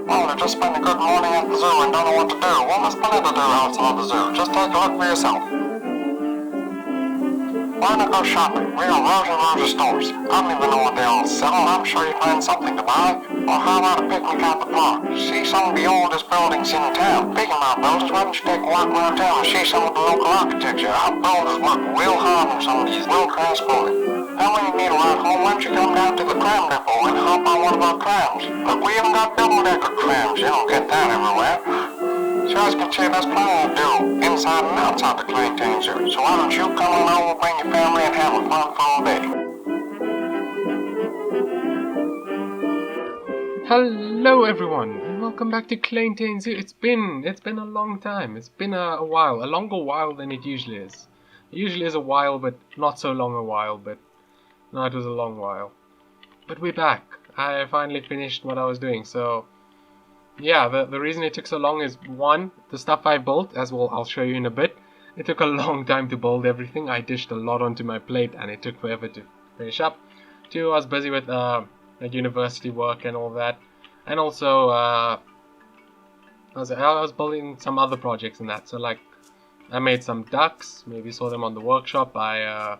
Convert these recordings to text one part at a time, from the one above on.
Well, they just spent a good morning at the zoo and don't know what to do. Well, there's plenty to do outside the zoo. Just take a look for yourself. Why not go shopping? We got rows of stores. I don't even know what they all sell. I'm sure you'd find something to buy. Or how about a picnic at the park? See some of the oldest buildings in town. Speaking about buildings, why don't you take a walk around town and see some of the local architecture? Our builders work real hard on some of these well transported. And when you need a ride home, why don't you come down to the tram depot and hop on one of our trams? Look, we even got double-decker trams. You don't get that everywhere. So as you can see, there's plenty to do inside and outside the Klein Tuin Zoo. So why don't you come on over, bring your family, and have a fun full day. Hello everyone, and welcome back to Klein Tuin Zoo. It's been a long time. It's been a while, a longer while than it usually is. It usually is a while, but not so long a while, but no, it was a long while. But we're back. I finally finished what I was doing, so yeah, the reason it took so long is, one, the stuff I built, as well I'll show you in a bit. It took a long time to build everything. I dished a lot onto my plate and it took forever to finish up. Two, I was busy with like university work and all that. And also I was building some other projects and that. So like I made some ducks, maybe saw them on the workshop. I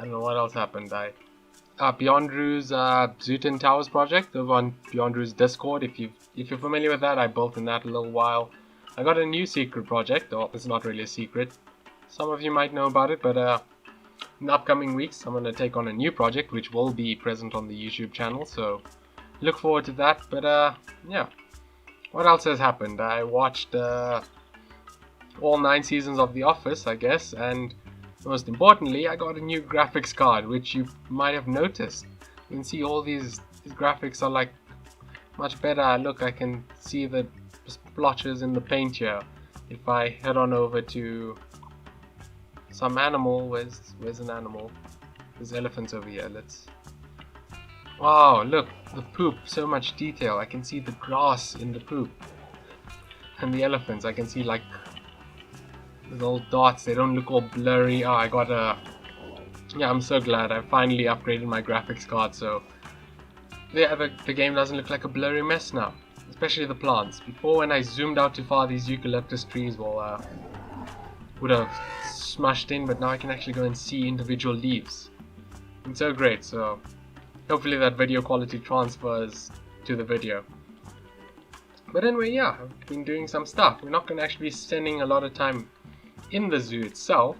don't know what else happened. Beyond Drew's Zootin Towers project over on Beyond Drew's Discord. If you're familiar with that, I built in that a little while. I got a new secret project, or it's not really a secret. Some of you might know about it, but in the upcoming weeks I'm gonna take on a new project which will be present on the YouTube channel. So look forward to that. But yeah, what else has happened? I watched all 9 seasons of The Office, I guess, and most importantly, I got a new graphics card, which you might have noticed. You can see all these graphics are like much better. Look, I can see the splotches in the paint here. If I head on over to some animal, where's an animal? There's elephants over here. Wow, look, the poop, so much detail. I can see the grass in the poop. And the elephants, I can see like little dots. They don't look all blurry. Oh, yeah, I'm so glad I finally upgraded my graphics card, so yeah, the game doesn't look like a blurry mess now, especially the plants. Before, when I zoomed out too far, these eucalyptus trees would have smushed in, but now I can actually go and see individual leaves. It's so great. So hopefully that video quality transfers to the video. But anyway, yeah, I've been doing some stuff. We're not going to actually be spending a lot of time in the zoo itself,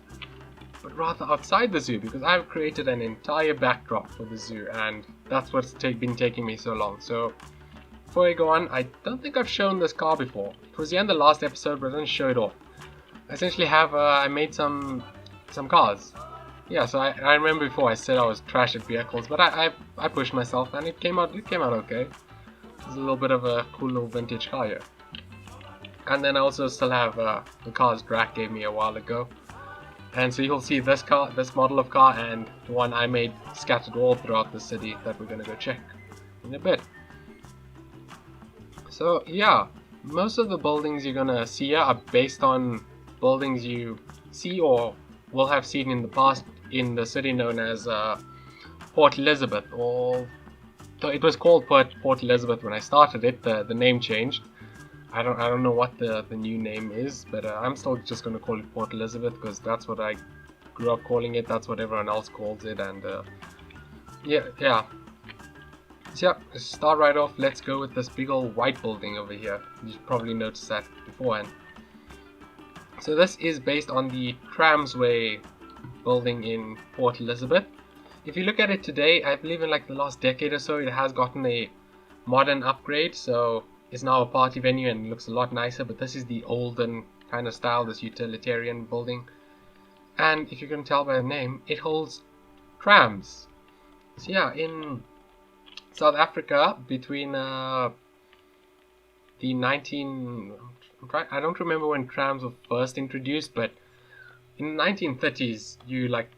but rather outside the zoo, because I've created an entire backdrop for the zoo, and that's what's been taking me so long. So before I go on, I don't think I've shown this car before. It was the end of the last episode, but I didn't show it off. I essentially have I made some cars. Yeah, so I remember before I said I was trash at vehicles, but I pushed myself and it came out okay. It's a little bit of a cool little vintage car here. And then I also still have the cars Drac gave me a while ago. And so you'll see this model of car, and the one I made scattered all throughout the city that we're going to go check in a bit. So yeah, most of the buildings you're going to see here are based on buildings you see or will have seen in the past in the city known as Port Elizabeth. Or so it was called Port Elizabeth when I started it. The name changed. I don't know what the new name is, but I'm still just going to call it Port Elizabeth because that's what I grew up calling it. That's what everyone else calls it, and yeah. So yeah, to start right off, let's go with this big old white building over here. You probably noticed that beforehand. So this is based on the Tramsway building in Port Elizabeth. If you look at it today, I believe in like the last decade or so, it has gotten a modern upgrade. So it's now a party venue and looks a lot nicer, but this is the olden kind of style, this utilitarian building. And if you can tell by the name, it holds trams. So yeah, in South Africa between the I don't remember when trams were first introduced, but in the 1930s,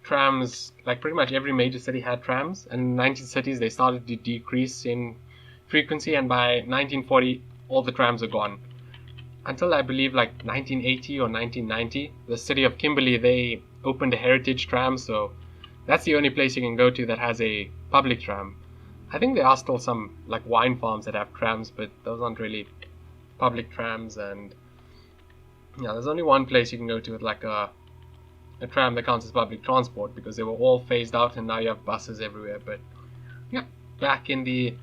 trams, like pretty much every major city had trams, and in the 1930s they started to decrease in frequency, and by 1940 all the trams are gone. Until I believe like 1980 or 1990, the city of Kimberley, they opened a heritage tram, so that's the only place you can go to that has a public tram. I think there are still some like wine farms that have trams, but those aren't really public trams. And yeah, there's only one place you can go to with like a tram that counts as public transport, because they were all phased out and now you have buses everywhere. But yeah, back in the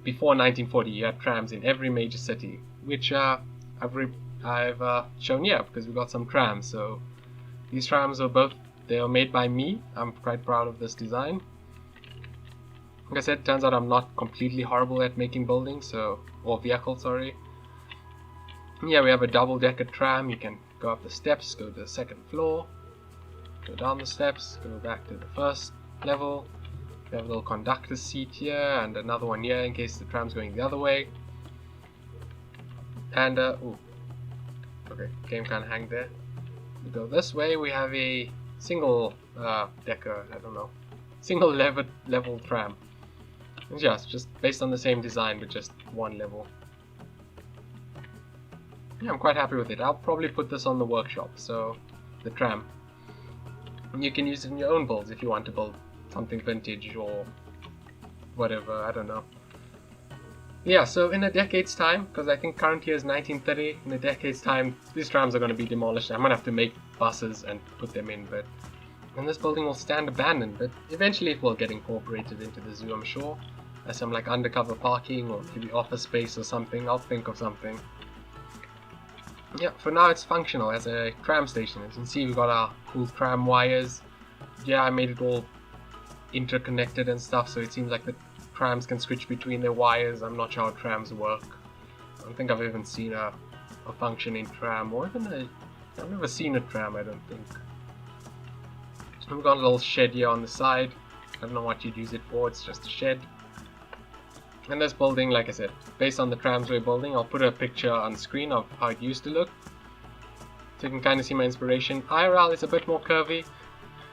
before 1940, you had trams in every major city, which I've shown here because we got some trams. So these trams they are made by me. I'm quite proud of this design. Like I said, it turns out I'm not completely horrible at making buildings, or vehicles, sorry. Yeah, we have a double-decker tram. You can go up the steps, go to the second floor, go down the steps, go back to the first level. We have a little conductor seat here and another one here in case the tram's going the other way. And ooh, okay, game can't hang there. We go this way. We have a single decker, I don't know, single level tram. And yeah, it's just based on the same design but just one level. Yeah, I'm quite happy with it. I'll probably put this on the workshop, so the tram. And you can use it in your own builds if you want to build something vintage or whatever, I don't know. Yeah, so in a decade's time, because I think current year is 1930, in a decade's time these trams are going to be demolished. I'm going to have to make buses and put them in, and this building will stand abandoned, but eventually it will get incorporated into the zoo, I'm sure. As some like undercover parking or maybe office space or something. I'll think of something. Yeah, for now it's functional as a tram station. As you can see, we've got our cool tram wires. Yeah, I made it all interconnected and stuff, so it seems like the trams can switch between their wires. I'm not sure how trams work. I don't think I've even seen a functioning tram, or even I've never seen a tram, I don't think. So we've got a little shed here on the side. I don't know what you'd use it for, it's just a shed. And this building, like I said, based on the trams we're building, I'll put a picture on screen of how it used to look, so you can kind of see my inspiration. IRL is a bit more curvy,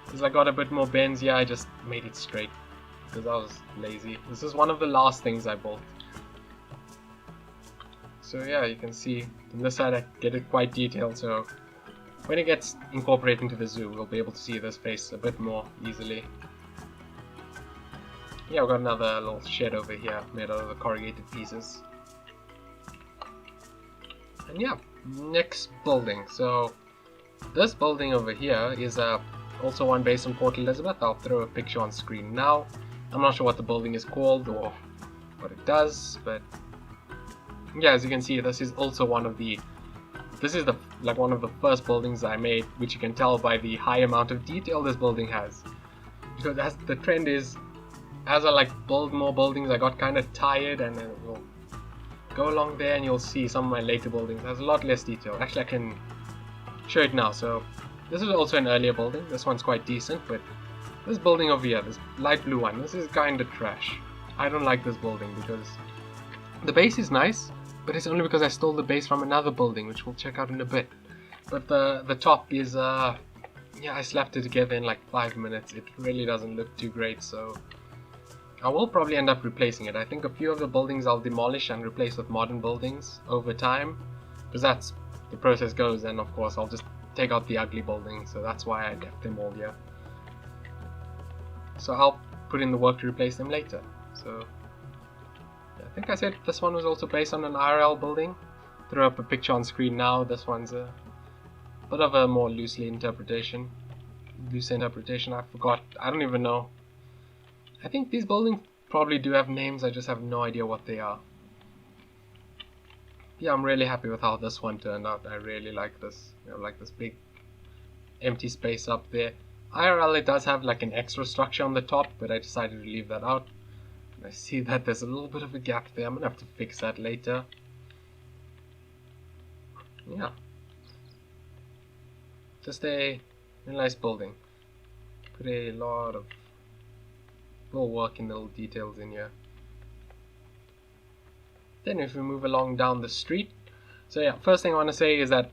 because I got a bit more bends. Yeah, I just made it straight, because I was lazy. This is one of the last things I built. So yeah, you can see on this side I get it quite detailed, so when it gets incorporated into the zoo, we'll be able to see this face a bit more easily. Yeah, we've got another little shed over here made out of the corrugated pieces. And yeah, next building. So this building over here is also one based on Port Elizabeth. I'll throw a picture on screen now. I'm not sure what the building is called or what it does, but yeah, as you can see, this is also one of the one of the first buildings I made, which you can tell by the high amount of detail this building has. So that's the trend is, as I build more buildings, I got kind of tired, and then we'll go along there and you'll see some of my later buildings has a lot less detail. Actually, I can show it now. So this is also an earlier building. This one's quite decent, but this building over here, this light blue one, this is kind of trash. I don't like this building because the base is nice, but it's only because I stole the base from another building, which we'll check out in a bit. But the top is yeah, I slapped it together in like 5 minutes. It really doesn't look too great, so I will probably end up replacing it. I think a few of the buildings I'll demolish and replace with modern buildings over time, because that's the process goes, and of course I'll just take out the ugly buildings, so that's why I left them all here. So I'll put in the work to replace them later. So yeah, I think I said this one was also based on an IRL building. Throw up a picture on screen now. This one's a bit of a more loose interpretation. I forgot. I don't even know. I think these buildings probably do have names, I just have no idea what they are. Yeah, I'm really happy with how this one turned out. I really like this. You know, like this big empty space up there. IRL, it does have like an extra structure on the top, but I decided to leave that out. And I see that there's a little bit of a gap there. I'm gonna have to fix that later. Yeah. Just a nice building. Put a lot of little work in the little details in here. Then if we move along down the street, so yeah, first thing I want to say is that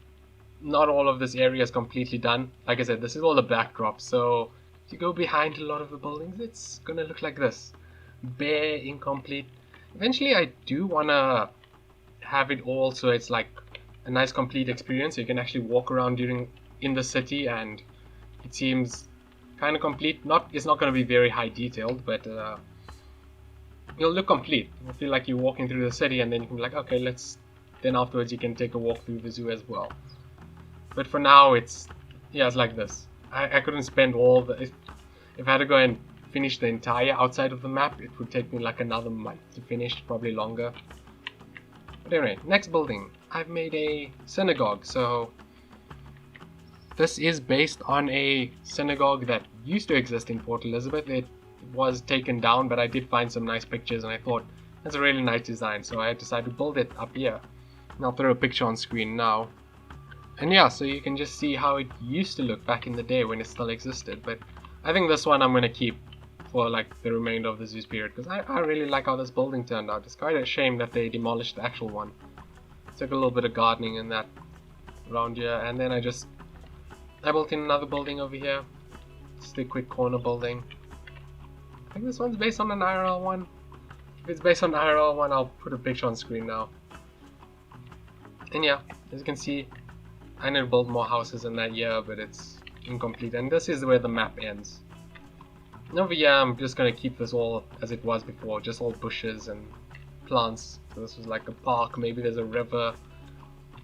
not all of this area is completely done. Like I said, this is all the backdrop, so if you go behind a lot of the buildings, it's gonna look like this, bare, incomplete. Eventually I do want to have it all so it's like a nice complete experience, so you can actually walk around in the city and it seems kind of complete. It's not going to be very high detailed, but It'll look complete. You'll feel like you're walking through the city, and then you can be like, okay, let's. Then afterwards, you can take a walk through the zoo as well. But for now, it's like this. I couldn't spend all the. If I had to go and finish the entire outside of the map, it would take me like another month to finish, probably longer. But anyway, next building. I've made a synagogue. So this is based on a synagogue that used to exist in Port Elizabeth. It was taken down, but I did find some nice pictures, and I thought that's a really nice design, so I decided to build it up here. And I'll throw a picture on screen now. And yeah, so you can just see how it used to look back in the day when it still existed. But I think this one I'm going to keep for like the remainder of the zoo's period, because I really like how this building turned out. It's quite a shame that they demolished the actual one. Took a little bit of gardening and that around here, and then I built in another building over here. Just a quick corner building. I think this one's based on an IRL one. If it's based on an IRL one, I'll put a picture on screen now. And yeah, as you can see, I need to build more houses in that year, but it's incomplete. And this is where the map ends. And over here, I'm just going to keep this all as it was before, just all bushes and plants. So this was like a park, maybe there's a river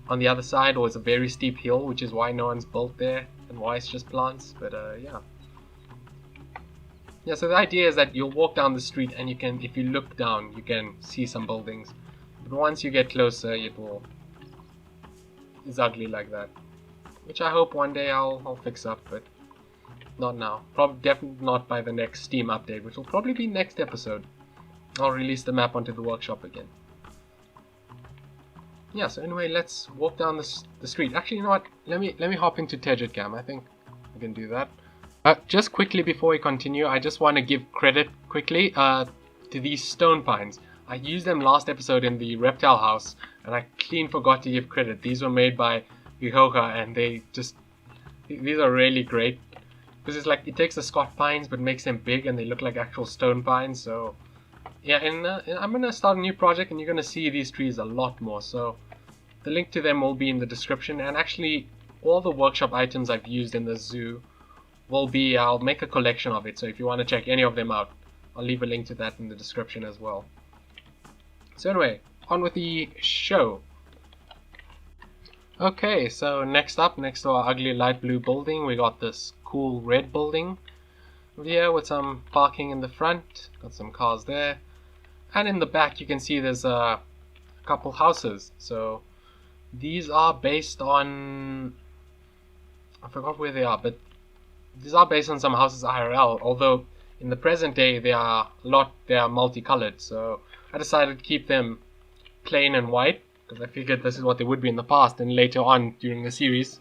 on the other side, or it's a very steep hill, which is why no one's built there, and why it's just plants, but yeah. Yeah, so the idea is that you'll walk down the street and you can, if you look down, you can see some buildings. But once you get closer, it's ugly like that. Which I hope one day I'll fix up, but not now. Probably definitely not by the next Steam update, which will probably be next episode. I'll release the map onto the workshop again. Yeah, so anyway, let's walk down the street. Actually, you know what? Let me hop into TedgetCam. I think I can do that. Just quickly before we continue, I just want to give credit quickly to these stone pines. I used them last episode in the reptile house, and I clean forgot to give credit. These were made by Yuhoka, and these are really great. Because it's like, it takes the Scott pines but makes them big, and they look like actual stone pines. So yeah, and I'm going to start a new project, and you're going to see these trees a lot more. So the link to them will be in the description, and actually all the workshop items I've used in the zoo will be, I'll make a collection of it, so if you want to check any of them out, I'll leave a link to that in the description as well. So anyway, on with the show. Okay, so next to our ugly light blue building, we got this cool red building over here with some parking in the front, got some cars there, and in the back you can see there's a couple houses. So these are based on, I forgot where they are, but these are based on some houses IRL, although in the present day they are multicolored, so I decided to keep them plain and white, because I figured this is what they would be in the past, and later on during the series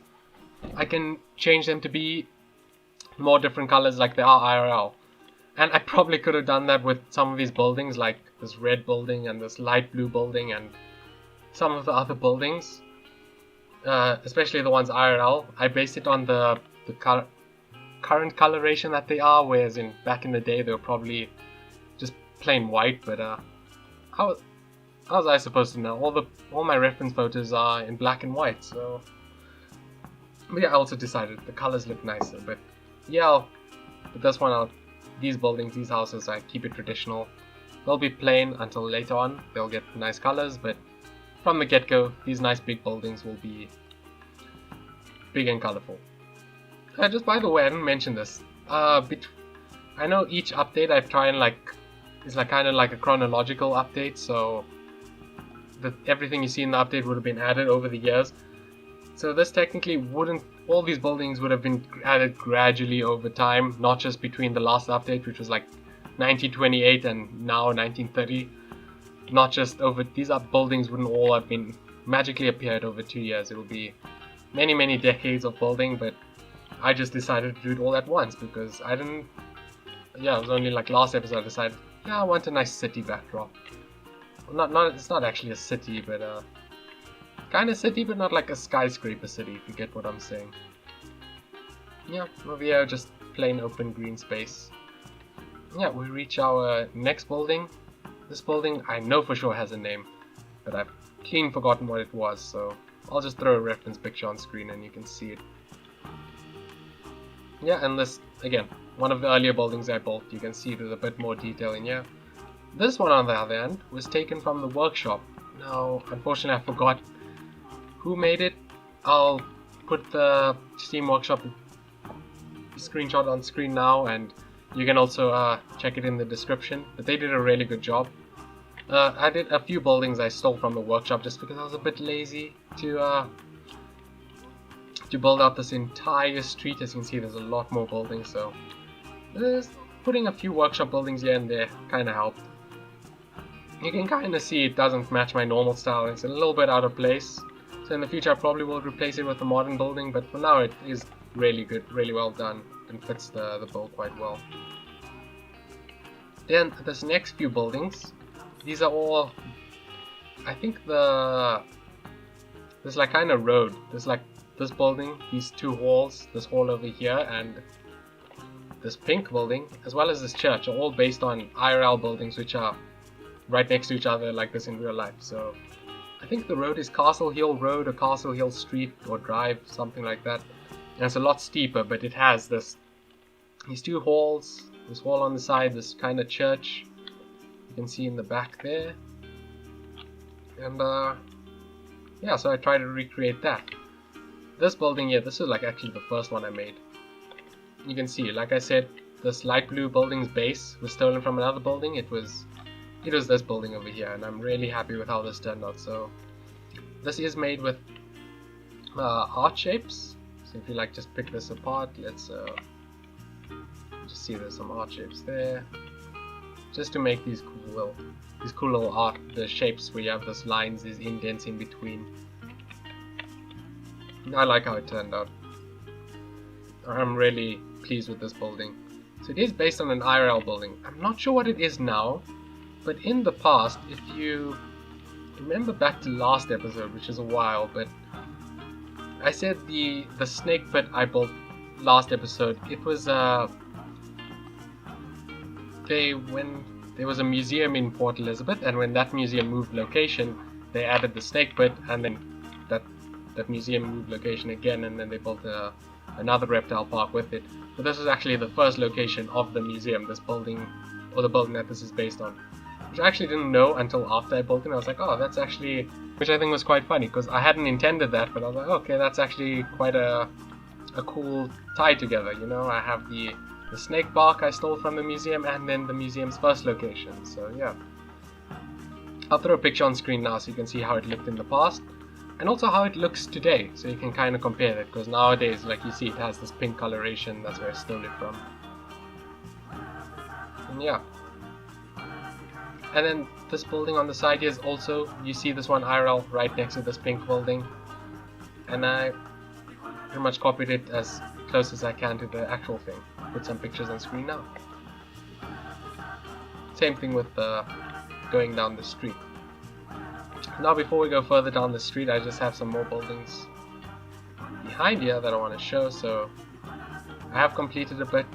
I can change them to be more different colors like they are IRL. And I probably could have done that with some of these buildings, like this red building and this light blue building and some of the other buildings, especially the ones IRL. I based it on the current coloration that they are, whereas back in the day they were probably just plain white. But how was I supposed to know? All my reference photos are in black and white, so. But yeah, I also decided the colors look nicer. But yeah, with this one, these buildings, these houses, I keep it traditional. They'll be plain until later on. They'll get nice colors, but from the get-go, these nice big buildings will be big and colorful. Just by the way, I didn't mention this. I know each update I've tried is kind of like a chronological update, so everything you see in the update would have been added over the years. So this technically wouldn't. All these buildings would have been added gradually over time, not just between the last update, which was like 1928, and now 1930. Not just over. These buildings wouldn't all have been magically appeared over 2 years. It will be many decades of building, but I just decided to do it all at once because I didn't. Yeah, it was only like last episode I decided. Yeah, I want a nice city backdrop. It's not actually a city, but kind of city, but not like a skyscraper city, if you get what I'm saying. Yeah, over here, just plain open green space. Yeah, we reach our next building. This building, I know for sure has a name, but I've clean forgotten what it was, so I'll just throw a reference picture on screen and you can see it. Yeah, and this, again, one of the earlier buildings I built, you can see there's a bit more detail in here. This one, on the other hand, was taken from the workshop. Now, unfortunately, I forgot who made it. I'll put the Steam Workshop screenshot on screen now, and you can also check it in the description. But they did a really good job. I did a few buildings I stole from the workshop just because I was a bit lazy to build out this entire street. As you can see, there's a lot more buildings, so putting a few workshop buildings here and there kind of helped. You can kind of see it doesn't match my normal style. It's a little bit out of place. So in the future I probably will replace it with a modern building, but for now it is really good, really well done, and fits the build quite well. Then this next few buildings, these are all, I think there's like kind of road. There's like this building, these two halls, this hall over here, and this pink building, as well as this church, are all based on IRL buildings which are right next to each other like this in real life. So I think the road is Castle Hill Road or Castle Hill Street or Drive, something like that. And it's a lot steeper, but it has these two halls, this hall on the side, this kind of church you can see in the back there. And yeah, so I tried to recreate that. This building here, this is like actually the first one I made. You can see, like I said, this light blue building's base was stolen from another building. It was this building over here, and I'm really happy with how this turned out. So this is made with art shapes. So if you like, just pick this apart. Let's just see there's some art shapes there, just to make these cool little art, the shapes where you have those lines, these indents in between. I like how it turned out. I'm really pleased with this building. So it is based on an IRL building. I'm not sure what it is now, but in the past, if you remember back to last episode, which is a while, but I said the snake pit I built last episode, it was when there was a museum in Port Elizabeth, and when that museum moved location, they added the snake pit, and then that museum moved location again, and then they built another reptile park with it. But this was actually the first location of the museum, this building, or the building that this is based on, which I actually didn't know until after I built it. I was like, oh, that's actually, which I think was quite funny, because I hadn't intended that, but I was like, okay, that's actually quite a cool tie together, you know. I have the snake bark I stole from the museum, and then the museum's first location. So yeah, I'll throw a picture on screen now so you can see how it looked in the past, and also how it looks today, so you can kind of compare it, because nowadays, like you see, it has this pink coloration. That's where I stole it from. And yeah, and then this building on the side here is also, you see this one IRL right next to this pink building, and I pretty much copied it as close as I can to the actual thing. Put some pictures on screen now. Same thing with going down the street. Now before we go further down the street, I just have some more buildings behind here that I want to show. So I have completed a bit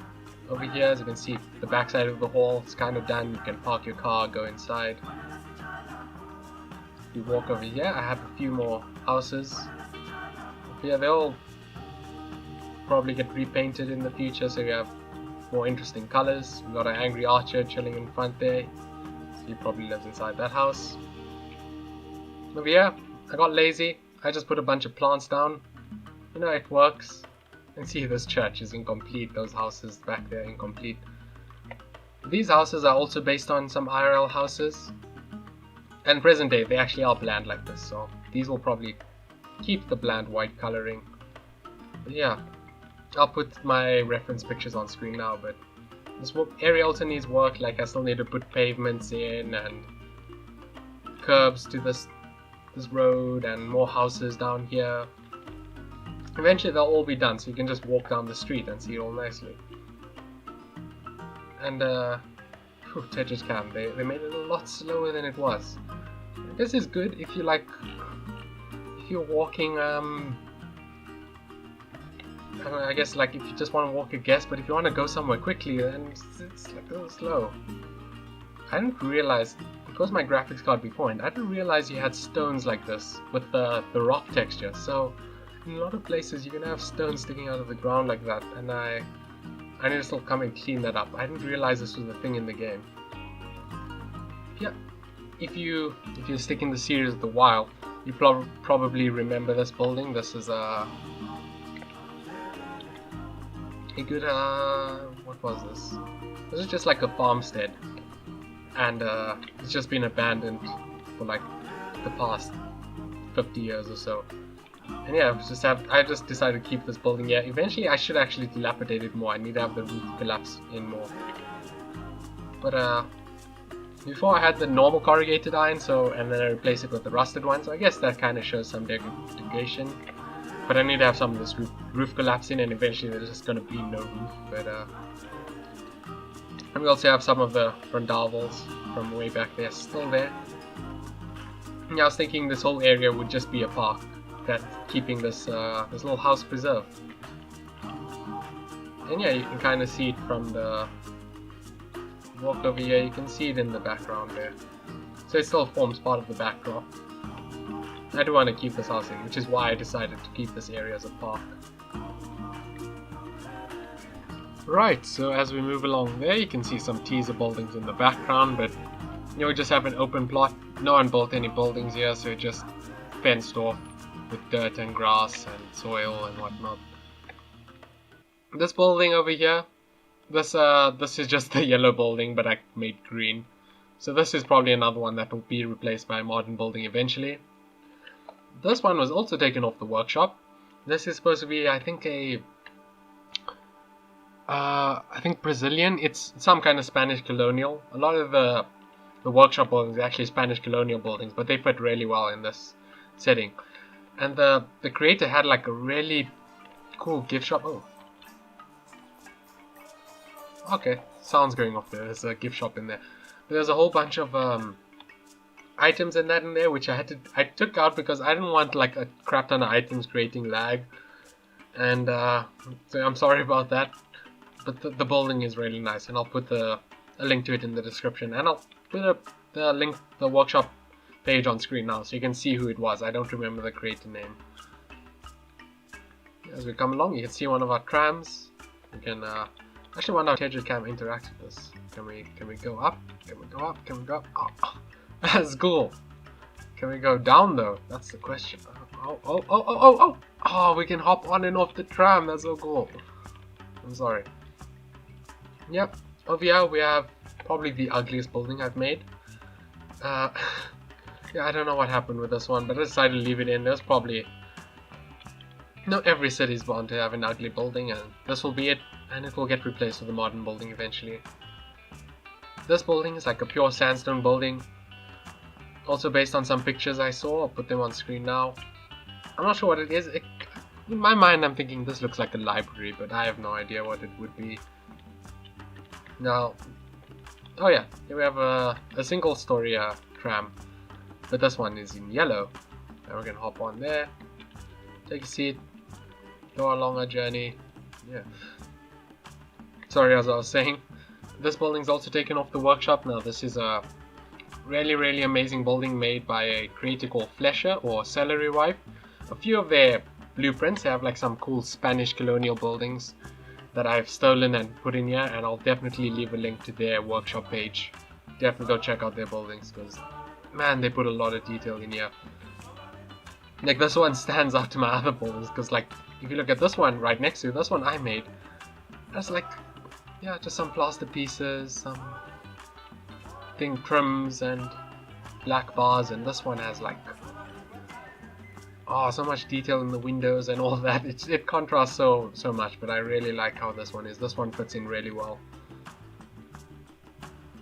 over here. As you can see, the back side of the hall is kind of done. You can park your car, go inside. If you walk over here, I have a few more houses. Up here, they'll probably get repainted in the future, so we have more interesting colors. We've got an angry archer chilling in front there. So he probably lives inside that house. Over here, I got lazy. I just put a bunch of plants down. You know, it works. And see, this church is incomplete. Those houses back there, incomplete. These houses are also based on some IRL houses. And present day, they actually are bland like this. So these will probably keep the bland white coloring. But yeah, I'll put my reference pictures on screen now. But this area also needs work. Like, I still need to put pavements in and curbs to this road, and more houses down here. Eventually they'll all be done, so you can just walk down the street and see it all nicely. And Tetris Cam, they made it a lot slower than it was. This is good if you like, if you're walking, I don't know, I guess like if you just want to walk a guess, but if you want to go somewhere quickly, then it's like a little slow. I didn't realize, because my graphics card before, and I didn't realize you had stones like this with the rock texture. So in a lot of places you're gonna have stones sticking out of the ground like that, and I need to still come and clean that up. I didn't realize this was a thing in the game. yeah, if you stick in the series of the while, you probably remember this building. This is a good what was this? This is just like a farmstead, and it's just been abandoned for like the past 50 years or so. And yeah, I just decided to keep this building here. Eventually I should actually dilapidate it more. I need to have the roof collapse in more. But before I had the normal corrugated iron, and then I replaced it with the rusted one, so I guess that kind of shows some degradation. But I need to have some of this roof collapse in, and eventually there's just going to be no roof. And we also have some of the rondavels from way back there still there. And I was thinking this whole area would just be a park, that's keeping this this little house preserved. And yeah, you can kind of see it from the walk over here. You can see it in the background there, so it still forms part of the backdrop. I do want to keep this house in, which is why I decided to keep this area as a park. Right, so as we move along there, you can see some teaser buildings in the background, but you know, we just have an open plot. No one built any buildings here, so it just fenced off with dirt and grass and soil and whatnot. This building over here, this is just a yellow building, but I made green. So this is probably another one that will be replaced by a modern building eventually. This one was also taken off the workshop. This is supposed to be, I think, I think Brazilian. It's some kind of Spanish colonial. A lot of the workshop buildings are actually Spanish colonial buildings, but they fit really well in this setting. And the creator had like a really cool gift shop. Oh, okay, sounds going off there. There's a gift shop in there. But there's a whole bunch of items and that in there, which I took out because I didn't want like a crap ton of items creating lag, and so I'm sorry about that. But the building is really nice, and I'll put a link to it in the description, and I'll put the workshop page on screen now, so you can see who it was. I don't remember the creator name. As we come along, you can see one of our trams. You can actually wonder how Tetra Cam interacts with this. Can we go up? Can we go up? Can we go up? Oh. That's cool. Can we go down though? That's the question. Oh, we can hop on and off the tram. That's so cool. I'm sorry. Yep. Over here we have probably the ugliest building I've made. Yeah, I don't know what happened with this one, but I decided to leave it in. There's probably... No, every city is bound to have an ugly building, and this will be it. And it will get replaced with a modern building eventually. This building is like a pure sandstone building. Also based on some pictures I saw. I'll put them on screen now. I'm not sure what it is. In my mind I'm thinking this looks like a library, but I have no idea what it would be. Now, oh yeah, here we have a single story tram, but this one is in yellow. And we're gonna hop on there, take a seat, go along our journey. Yeah. Sorry, as I was saying, this building's also taken off the workshop. Now this is a really amazing building made by a creator called Flesher or Celery Wife. A few of their blueprints have like some cool Spanish colonial buildings that I've stolen and put in here, and I'll definitely leave a link to their workshop page. Definitely go check out their buildings, because man, they put a lot of detail in here. Like this one stands out to my other buildings, because like if you look at this one right next to this one I made, that's like, yeah, just some plaster pieces, some trims and black bars, and this one has like, oh, so much detail in the windows and all that. It contrasts so much, but I really like how this one is. This one fits in really well.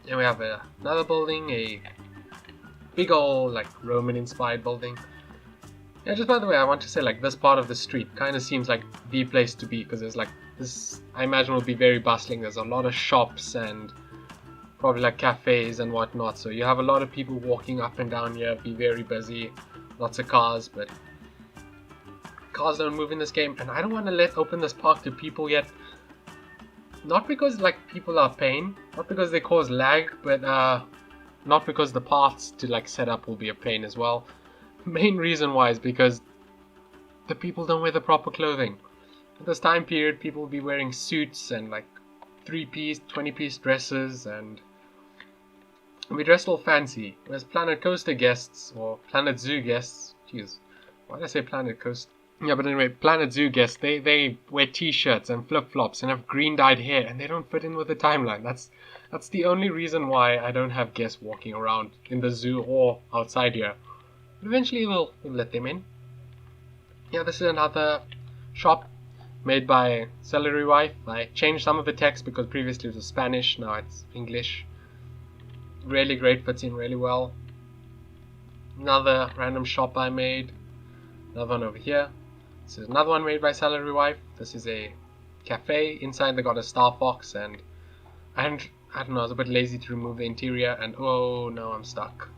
And we have another building, a big old like Roman inspired building. Yeah, just by the way, I want to say like this part of the street kind of seems like the place to be, because there's like this, I imagine will be very bustling. There's a lot of shops and probably like cafes and whatnot, so you have a lot of people walking up and down here, be very busy, lots of cars, but cars don't move in this game, and I don't want to open this park to people yet. Not because like people are a pain, not because they cause lag, but not because the paths to like set up will be a pain as well. The main reason why is because the people don't wear the proper clothing. At this time period, people will be wearing suits and like 3-piece, 20-piece dresses, and We dressed all fancy. Whereas Planet Coaster guests, or Planet Zoo guests, jeez, why did I say Planet Coaster? Yeah, but anyway, Planet Zoo guests, they wear t-shirts and flip-flops and have green-dyed hair, and they don't fit in with the timeline. That's the only reason why I don't have guests walking around in the zoo or outside here. But eventually we'll let them in. Yeah, this is another shop made by Celery Wife. I changed some of the text because previously it was Spanish, now it's English. Really great, fits in really well. Another random shop I made. Another one over here. This is another one made by Celery Wife. This is a cafe. Inside they got a Star Fox, and I don't know, I was a bit lazy to remove the interior, and oh no, I'm stuck.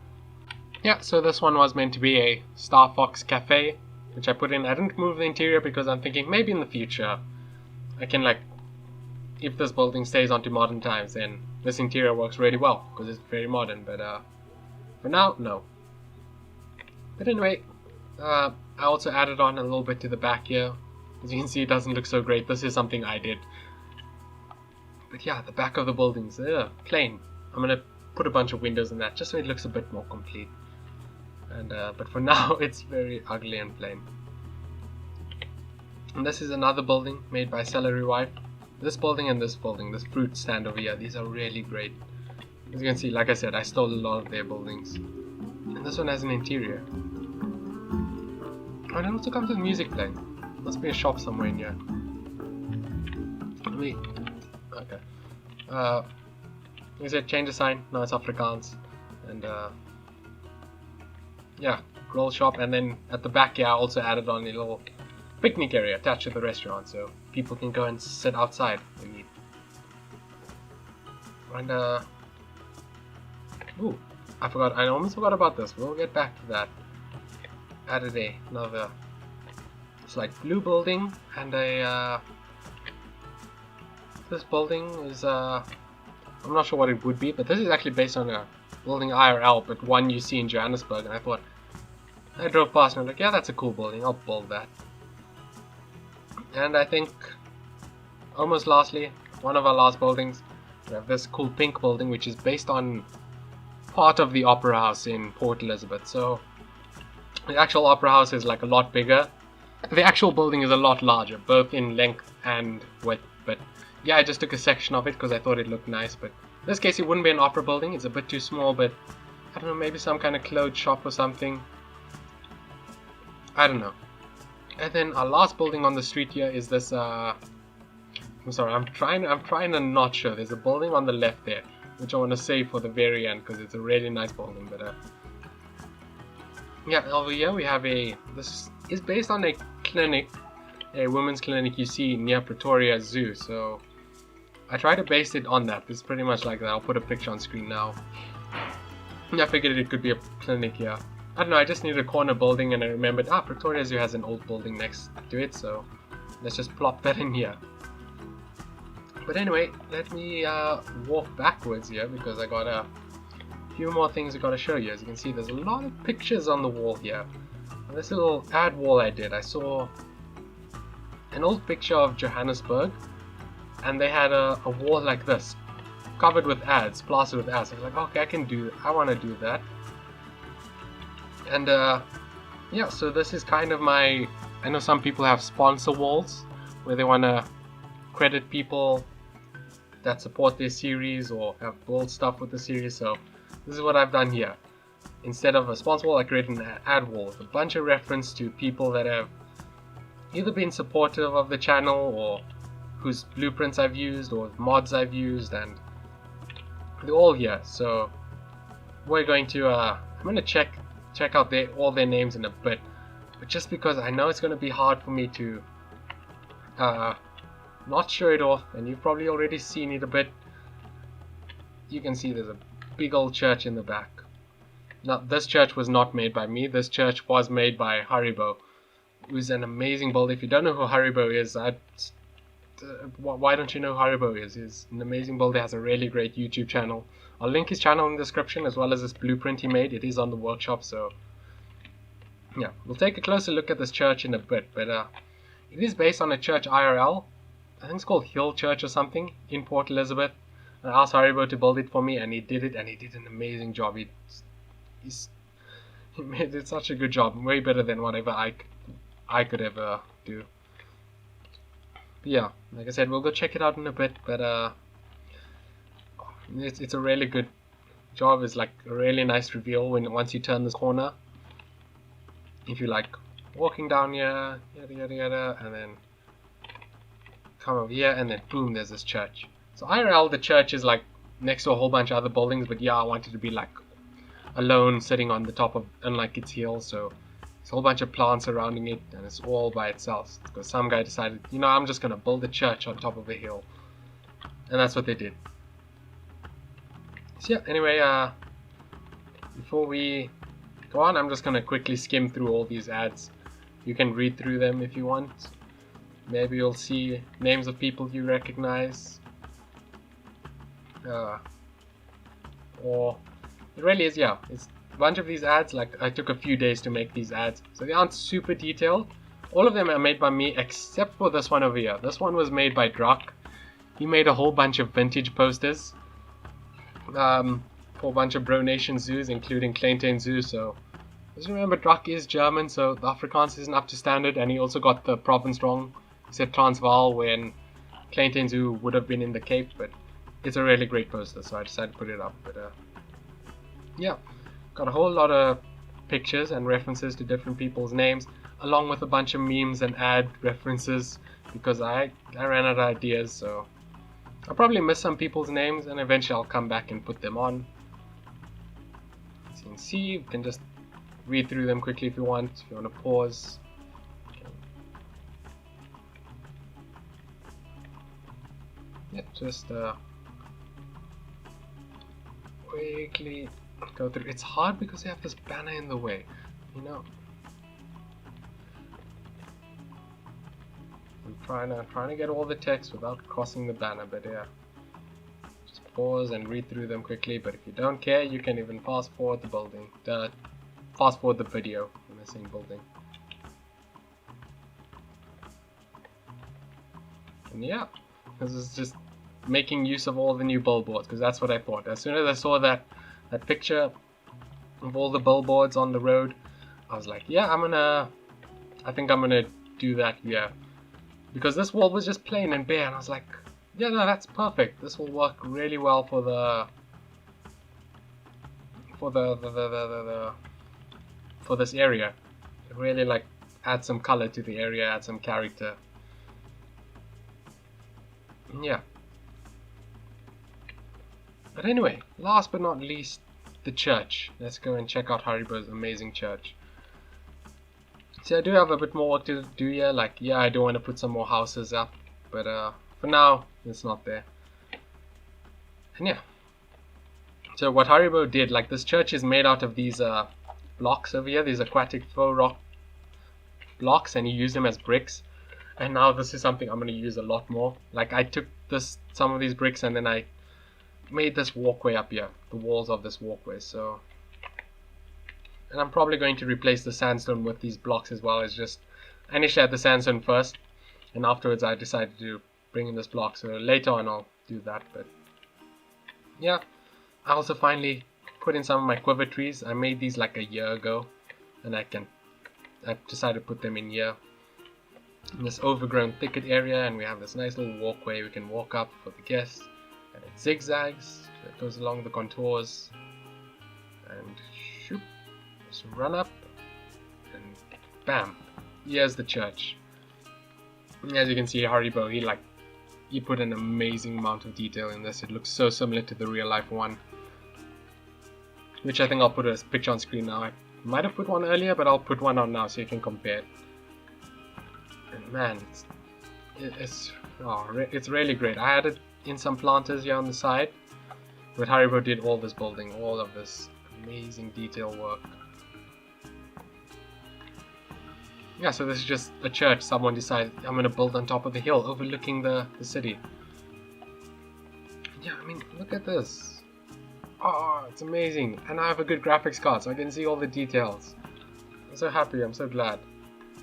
Yeah, so this one was meant to be a Star Fox cafe, which I put in. I didn't move the interior because I'm thinking maybe in the future I can, like, if this building stays onto modern times, then this interior works really well because it's very modern, but for now, no. But anyway, I also added on a little bit to the back here. As you can see, it doesn't look so great. This is something I did. But yeah, the back of the building's plain. I'm gonna put a bunch of windows in that just so it looks a bit more complete. And but for now, it's very ugly and plain. And this is another building made by Celery Wife. This building and this building, this fruit stand over here, these are really great. As you can see, like I said, I stole a lot of their buildings. And this one has an interior. Oh, and it also comes with music playing. Must be a shop somewhere in here. Okay. Like I said, change the sign. Now it's Afrikaans. And yeah, grill shop. And then at the back here, I also added on a little picnic area attached to the restaurant, so people can go and sit outside and eat. And ooh, I almost forgot about this. We'll get back to that. Added another slight blue building, and this building is I'm not sure what it would be, but this is actually based on a building IRL, but one you see in Johannesburg. And I drove past and I'm like, yeah, that's a cool building, I'll build that. And I think, almost lastly, one of our last buildings, we have this cool pink building, which is based on part of the Opera House in Port Elizabeth. So the actual Opera House is like a lot bigger. The actual building is a lot larger, both in length and width. But yeah, I just took a section of it because I thought it looked nice. But in this case, it wouldn't be an opera building. It's a bit too small, but I don't know, maybe some kind of clothes shop or something. I don't know. And then our last building on the street here is this, I'm sorry, I'm trying to not show. There's a building on the left there, which I want to save for the very end because it's a really nice building. But yeah, over here we have this is based on a clinic, a women's clinic you see near Pretoria Zoo. So I try to base it on that. It's pretty much like that. I'll put a picture on screen now. I figured it could be a clinic here. I don't know, I just needed a corner building and I remembered, Pretoria Zoo has an old building next to it, so let's just plop that in here. But anyway, let me walk backwards here because I got a few more things I got to show you. As you can see, there's a lot of pictures on the wall here. On this little ad wall I did, I saw an old picture of Johannesburg, and they had a wall like this, covered with ads, plastered with ads. I was like, okay, I want to do that. And yeah, so this is kind of I know some people have sponsor walls where they want to credit people that support their series or have built stuff with the series. So this is what I've done here. Instead of a sponsor wall, I created an ad wall with a bunch of reference to people that have either been supportive of the channel or whose blueprints I've used or mods I've used, and they're all here. So we're going to I'm going to check out all their names in a bit, but just because I know it's going to be hard for me to not show it off, and you've probably already seen it a bit. You can see there's a big old church in the back. Now, this church was not made by me. This church was made by Haribo, who's an amazing builder. If you don't know who Haribo is, why don't you know who Haribo is? He's an amazing builder, has a really great YouTube channel. I'll link his channel in the description, as well as this blueprint he made. It is on the workshop, so yeah, we'll take a closer look at this church in a bit. But it is based on a church IRL. I think it's called Hill Church or something in Port Elizabeth. I asked Haribo to build it for me, and he did it, and he did an amazing job. He's, he made it such a good job, way better than whatever I could ever do. But yeah, like I said, we'll go check it out in a bit, but it's a really good job. It's like a really nice reveal once you turn this corner. If you like walking down here, yada yada yada, and then come over here, and then boom, there's this church. So IRL, the church is like next to a whole bunch of other buildings, but yeah, I wanted to be like alone, sitting on the top of, unlike its hill, so there's a whole bunch of plants surrounding it, and it's all by itself. Because some guy decided, you know, I'm just gonna build a church on top of a hill, and that's what they did. So yeah, anyway, before we go on, I'm just gonna quickly skim through all these ads. You can read through them if you want. Maybe you'll see names of people you recognize. Or it really is, yeah, it's a bunch of these ads. Like, I took a few days to make these ads, so they aren't super detailed. All of them are made by me except for this one over here. This one was made by Druck. He made a whole bunch of vintage posters for a bunch of Bro Nation zoos, including Klein Tuin Zoo. So just remember, Druck is German, so the Afrikaans isn't up to standard, and he also got the province wrong. He said Transvaal when Klein Tuin Zoo would have been in the Cape, but it's a really great poster, so I decided to put it up. But yeah, got a whole lot of pictures and references to different people's names, along with a bunch of memes and ad references, because I ran out of ideas, so I'll probably miss some people's names, and eventually I'll come back and put them on. As you can see, you can just read through them quickly if you want to pause. Yeah, just quickly go through. It's hard because you have this banner in the way, you know. I'm trying to get all the text without crossing the banner, but yeah, just pause and read through them quickly. But if you don't care, you can even fast forward fast forward the video when I say building. And yeah, this is just making use of all the new billboards, because that's what I thought. As soon as I saw that picture of all the billboards on the road, I was like, yeah, I think I'm gonna do that here. Because this wall was just plain and bare, and I was like, yeah, no, that's perfect. This will work really well for this area. It really like add some color to the area, add some character. Yeah. But anyway, last but not least, the church. Let's go and check out Haribo's amazing church. See, I do have a bit more work to do here. Like, yeah, I do want to put some more houses up, but for now, it's not there. And yeah. So what Haribo did, like, this church is made out of these blocks over here, these aquatic faux rock blocks, and he used them as bricks. And now this is something I'm going to use a lot more. Like, I took some of these bricks and then I made this walkway up here, the walls of this walkway. So, and I'm probably going to replace the sandstone with these blocks as well. It's just, I initially had the sandstone first, and afterwards I decided to bring in this block. So later on I'll do that. But yeah, I also finally put in some of my quiver trees. I made these like a year ago, and I decided to put them in here, in this overgrown thicket area. And we have this nice little walkway we can walk up for the guests, and it zigzags, so it goes along the contours, and shoop, just run up, and bam, here's the church. And as you can see, Haribo, he put an amazing amount of detail in this. It looks so similar to the real life one, which I think I'll put a picture on screen now. I might have put one earlier, but I'll put one on now so you can compare it. And man, it's really great. I added in some planters here on the side, but Haribo did all this building, all of this amazing detail work. Yeah, so this is just a church. Someone decided, I'm going to build on top of the hill overlooking the city. Yeah, I mean, look at this. Oh, it's amazing. And I have a good graphics card, so I can see all the details. I'm so happy, I'm so glad.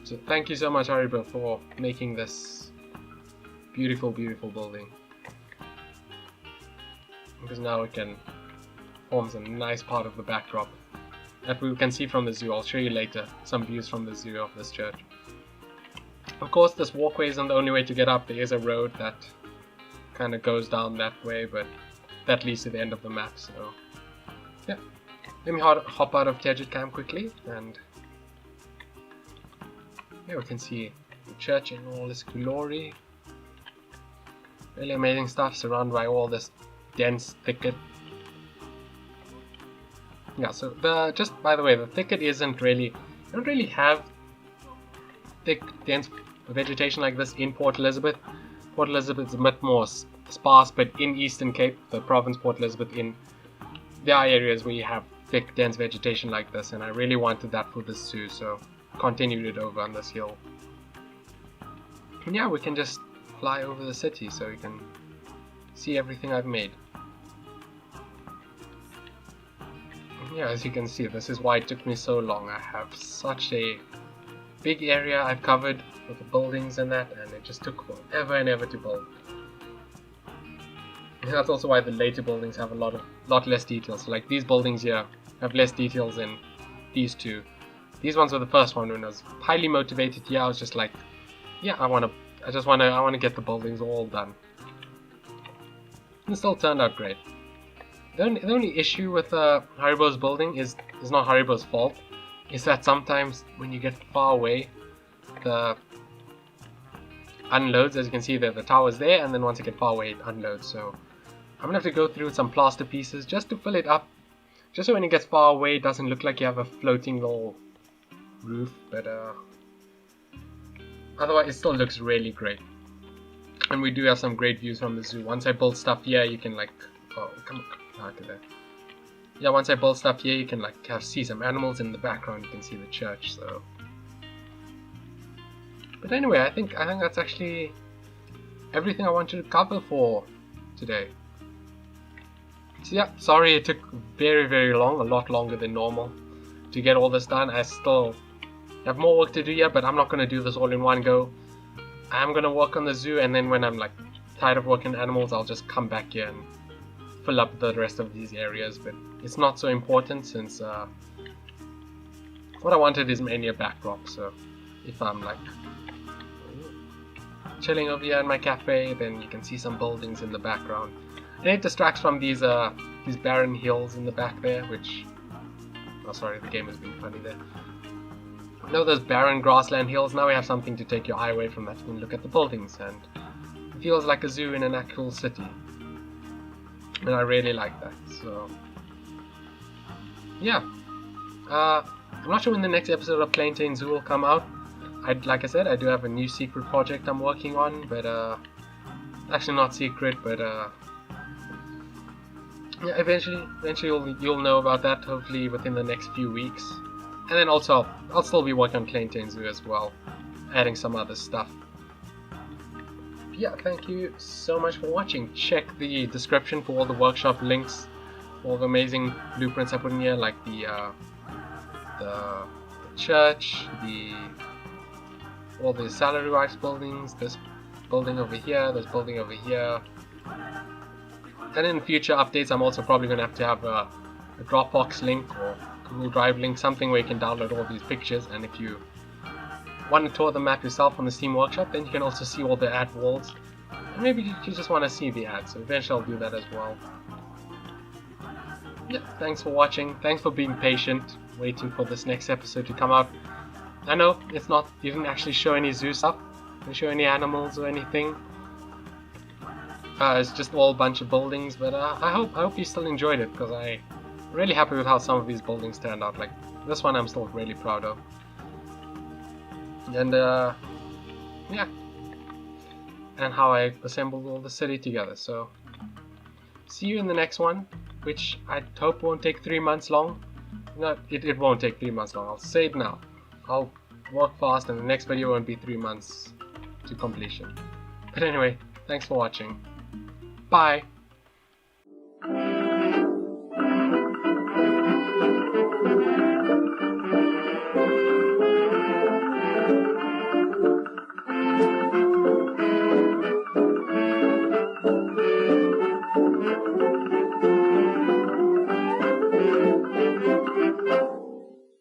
So thank you so much, Haribo, for making this beautiful, beautiful building. because now it can forms a nice part of the backdrop that we can see from the zoo. I'll show you later some views from the zoo of this church. Of course, this walkway isn't the only way to get up. There is a road that kind of goes down that way, but that leads to the end of the map. So yeah, let me hop out of Gadget Cam quickly, and here we can see the church in all its glory. Really amazing stuff, surrounded by all this dense thicket. Yeah, so just by the way, the thicket isn't really, you don't really have thick, dense vegetation like this in Port Elizabeth. Port Elizabeth is a bit more sparse, but in Eastern Cape, the province Port Elizabeth, there are areas where you have thick, dense vegetation like this, and I really wanted that for this zoo, so continued it over on this hill. And yeah, we can just fly over the city so you can see everything I've made. Yeah, as you can see, this is why it took me so long. I have such a big area I've covered with the buildings and that, and it just took forever and ever to build. And that's also why the later buildings have a lot less details. So like these buildings here have less details than these two. These ones were the first one when I was highly motivated. Yeah, I was just like, yeah, I want to get the buildings all done. And it still turned out great. The only issue with Haribo's building is not Haribo's fault, is that sometimes when you get far away, the unloads, as you can see there, the tower's there, and then once you get far away it unloads, so I'm going to have to go through with some plaster pieces just to fill it up, just so when it gets far away it doesn't look like you have a floating little roof, but otherwise it still looks really great. And we do have some great views from the zoo. Once I build stuff here, you can like, oh, come on. Okay, there. Yeah, once I build stuff here, you can like see some animals in the background. You can see the church. So, but anyway, I think that's actually everything I wanted to cover for today. So yeah, sorry it took very, very long, a lot longer than normal to get all this done. I still have more work to do here, but I'm not going to do this all in one go. I'm going to work on the zoo, and then when I'm like tired of working animals, I'll just come back here and fill up the rest of these areas, but it's not so important since what I wanted is mainly a backdrop. So if I'm like chilling over here in my cafe, then you can see some buildings in the background, and it distracts from these barren hills in the back there, which, oh sorry, the game has been funny there. No, those barren grassland hills. Now we have something to take your eye away from that. You can look at the buildings, and it feels like a zoo in an actual city. And I really like that, so yeah. I'm not sure when the next episode of Klein Tuin Zoo will come out. Like I said, I do have a new secret project I'm working on, but actually not secret, but yeah, eventually you'll know about that, hopefully within the next few weeks. And then also I'll still be working on Klein Tuin Zoo as well, adding some other stuff. Yeah, thank you so much for watching. Check the description for all the workshop links, all the amazing blueprints I put in here, like the church, all the salary rights buildings, this building over here, this building over here. And in future updates, I'm also probably going to have a Dropbox link or Google Drive link, something where you can download all these pictures, and if you want to tour the map yourself on the Steam Workshop, then you can also see all the ad walls. And maybe you just want to see the ads, so eventually I'll do that as well. Yeah, thanks for watching, thanks for being patient, waiting for this next episode to come out. I know, you didn't actually show any zoo stuff, didn't show any animals or anything. It's just all a bunch of buildings, but I hope you still enjoyed it, because I'm really happy with how some of these buildings turned out. Like, this one I'm still really proud of. And yeah, and how I assembled all the city together. So see you in the next one, which I hope won't take 3 months long. No, it won't take 3 months long, I'll say it now. I'll work fast, and the next video won't be 3 months to completion. But anyway, thanks for watching. Bye.